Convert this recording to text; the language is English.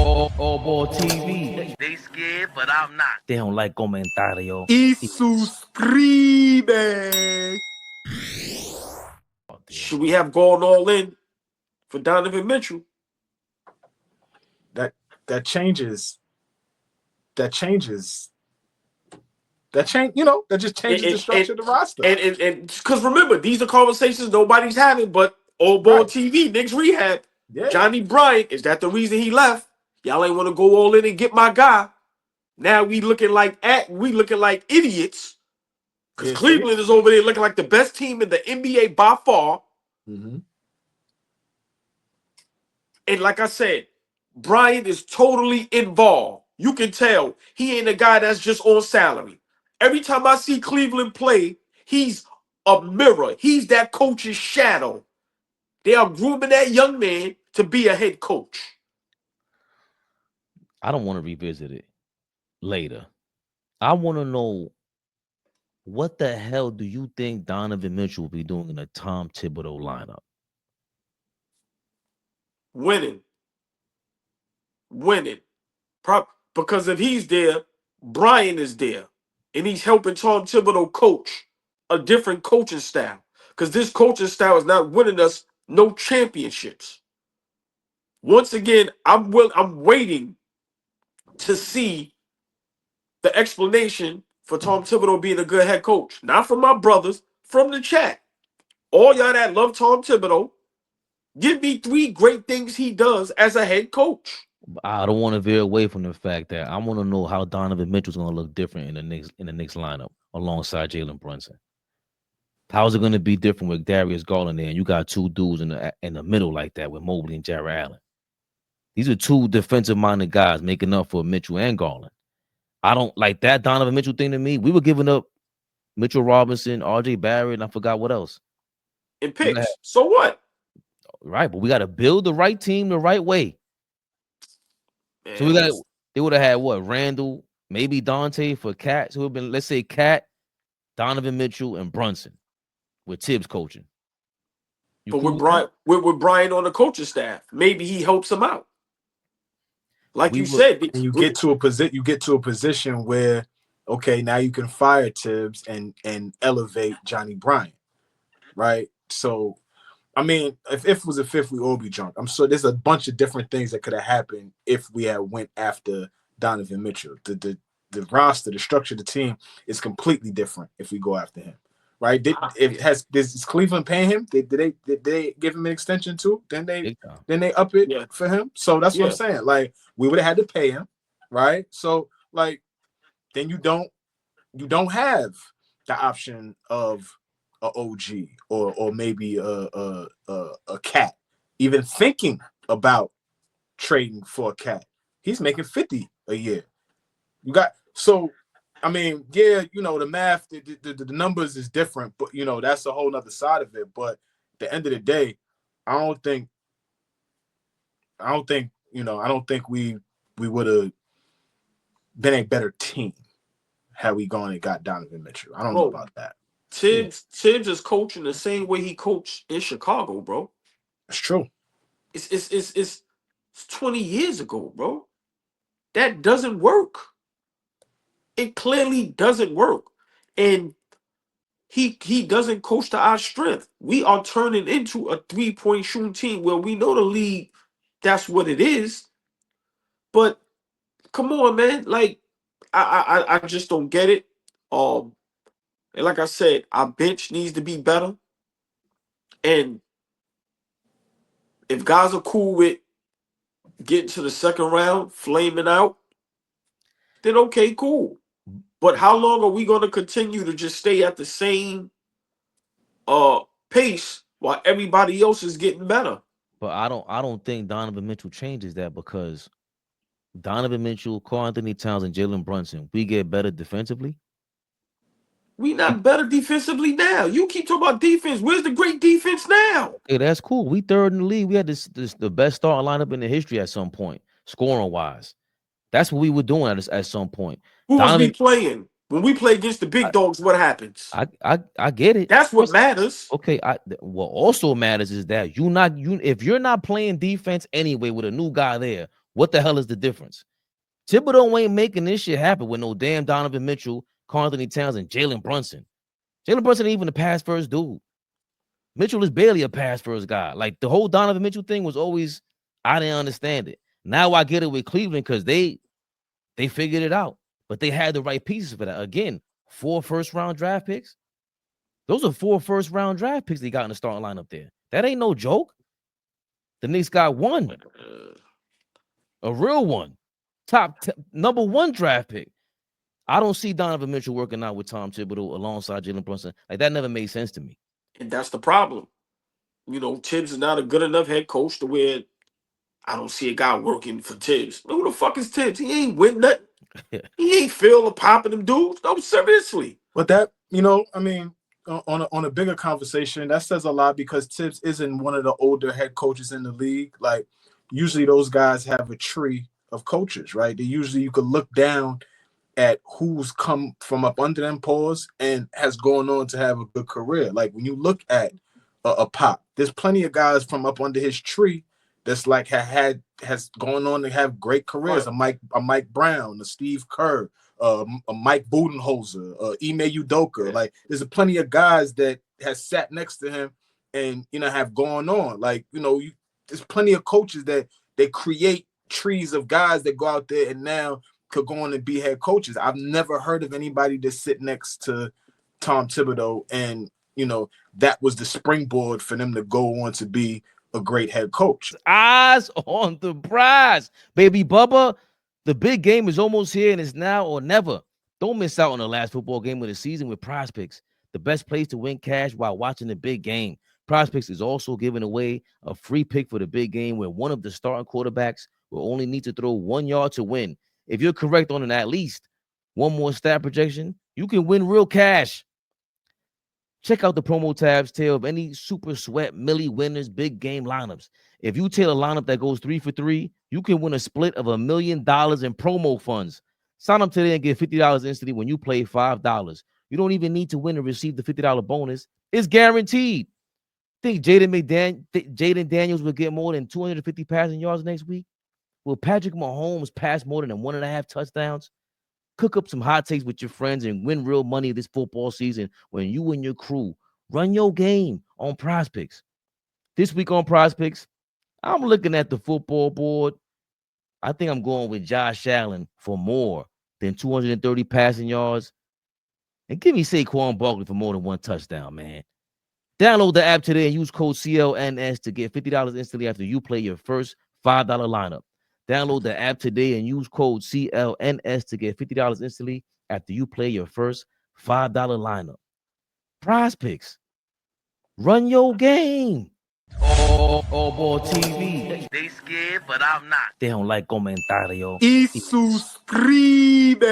AllBall TV. They scared, but I'm not. They don't like comentario. Y suscribe. Should we have gone all in for Donovan Mitchell? That changes. That just changes the structure of the roster. And because remember, these are conversations nobody's having but AllBall TV, Knicks Rehab. Yeah. Johnny Bryant, is that the reason he left? Y'all ain't want to go all in and get my guy. Now we looking like idiots. Because Cleveland is over there looking like the best team in the NBA by far. Mm-hmm. And like I said, Bryant is totally involved. You can tell he ain't a guy that's just on salary. Every time I see Cleveland play, he's a mirror. He's that coach's shadow. They are grooming that young man to be a head coach. I don't want to revisit it later. I want to know, what the hell do you think Donovan Mitchell will be doing in a Tom Thibodeau lineup? Winning. Because if he's there, Brian is there. And he's helping Tom Thibodeau coach a different coaching style. Because this coaching style is not winning us no championships. Once again, I'm waiting to see the explanation for Tom Thibodeau being a good head coach. Not from my brothers, from the chat. All y'all that love Tom Thibodeau, give me 3 great things he does as a head coach. I don't want to veer away from the fact that I want to know how Donovan Mitchell's going to look different in the Knicks lineup alongside Jalen Brunson. How's it going to be different with Darius Garland there? And you got 2 dudes in the middle like that with Mobley and Jarrett Allen. These are 2 defensive-minded guys making up for Mitchell and Garland. I don't like that Donovan Mitchell thing to me. We were giving up Mitchell Robinson, RJ Barrett, and I forgot what else. And picks. So what? Right, but we got to build the right team the right way. Man, So they would have had what? Randall, maybe Dante for Cat. So it would have been, let's say, Cat, Donovan Mitchell, and Brunson with Tibbs coaching. But with Brian on the coaching staff, maybe he helps him out. Like you said, and you get to a position where, okay, now you can fire Tibbs and elevate Johnny Bryant, right? So, I mean, if it was a fifth, we all be drunk. I'm sure there's a bunch of different things that could have happened if we had went after Donovan Mitchell. The roster, the structure of the team is completely different if we go after him, right? Is Cleveland paying him? Did they give him an extension too? Then they up it for him. So that's what I'm saying. Like, we would have had to pay him, right? So like, then you don't have the option of a OG or maybe a Cat. Even thinking about trading for a Cat, he's making $50 a year. I mean, yeah, the math, the numbers is different, but that's a whole nother side of it. But at the end of the day, I don't think we would have been a better team had we gone and got Donovan Mitchell. I don't know about that. Tibbs is coaching the same way he coached in Chicago, bro. It's true. It's 20 years ago, bro. That doesn't work. It clearly doesn't work. And he doesn't coach to our strength. We are turning into a 3-point shooting team where we know the league, that's what it is. But come on, man. Like, I just don't get it. And like I said, our bench needs to be better. And if guys are cool with getting to the second round, flaming out, then okay, cool. But how long are we going to continue to just stay at the same pace while everybody else is getting better? But I don't think Donovan Mitchell changes that, because Donovan Mitchell, Karl Anthony Towns, and Jalen Brunson, we get better defensively. We not better defensively now. You keep talking about defense. Where's the great defense now? Okay, that's cool. We third in the league. We had the best starting lineup in the history at some point, scoring wise. That's what we were doing at some point. Who was we playing? When we play against the big dogs, what happens? I get it. That's what matters. Okay. What also matters is that if you're not playing defense anyway with a new guy there, What the hell is the difference? Thibodeau ain't making this shit happen with no damn Donovan Mitchell, Karl Anthony Towns, and Jalen Brunson. Jalen Brunson ain't even a pass first dude. Mitchell is barely a pass first guy. Like the whole Donovan Mitchell thing was always, I didn't understand it. Now I get it with Cleveland because they figured it out, but they had the right pieces for that. Again, 4 first-round draft picks. Those are 4 first-round draft picks they got in the starting lineup there. That ain't no joke. The Knicks got one, a real one, number 1 draft pick. I don't see Donovan Mitchell working out with Tom Thibodeau alongside Jalen Brunson. Like that never made sense to me. And that's the problem. You know, Tibbs is not a good enough head coach to where I don't see a guy working for Tibbs. Who the fuck is Tibbs? He ain't win nothing. He ain't feel or popping them dudes. No, seriously. But that, you know, I mean, on a bigger conversation, that says a lot because Tibbs isn't one of the older head coaches in the league. Like, usually those guys have a tree of coaches, right? They usually, you could look down at who's come from up under them paws and has gone on to have a good career. Like when you look at a Pop, there's plenty of guys from up under his tree that's like has gone on to have great careers. Right. A Mike Brown, a Steve Kerr, a Mike Budenholzer, Ime Udoka. Yeah. Like there's plenty of guys that has sat next to him and, you know, have gone on. Like, you know, there's plenty of coaches that they create trees of guys that go out there and now could go on and be head coaches. I've never heard of anybody that sit next to Tom Thibodeau and, you know, that was the springboard for them to go on to be a great head coach. Eyes on the prize, baby Bubba. The big game is almost here and it's now or never. Don't miss out on the last football game of the season with Prize Picks, the best place to win cash while watching the big game. Prize Picks is also giving away a free pick for the big game where one of the starting quarterbacks will only need to throw 1 yard to win. If you're correct on at least one more stat projection, you can win real cash. Check out the promo tabs tail of any Super Sweat, Millie Winners, big game lineups. If you tail a lineup that goes 3 for 3, you can win a split of $1 million in promo funds. Sign up today and get $50 instantly when you play $5. You don't even need to win to receive the $50 bonus. It's guaranteed. Think Jaden Daniels will get more than 250 passing yards next week? Will Patrick Mahomes pass more than 1.5 touchdowns? Cook up some hot takes with your friends and win real money this football season when you and your crew run your game on Prize Picks. This week on Prize Picks, I'm looking at the football board. I think I'm going with Josh Allen for more than 230 passing yards. And give me Saquon Barkley for more than 1 touchdown, man. Download the app today and use code CLNS to get $50 instantly after you play your first $5 lineup. Download the app today and use code CLNS to get $50 instantly after you play your first $5 lineup. Prize Picks. Run your game. AllBall TV. They scared, but I'm not. They don't like comentario. Y suscribe.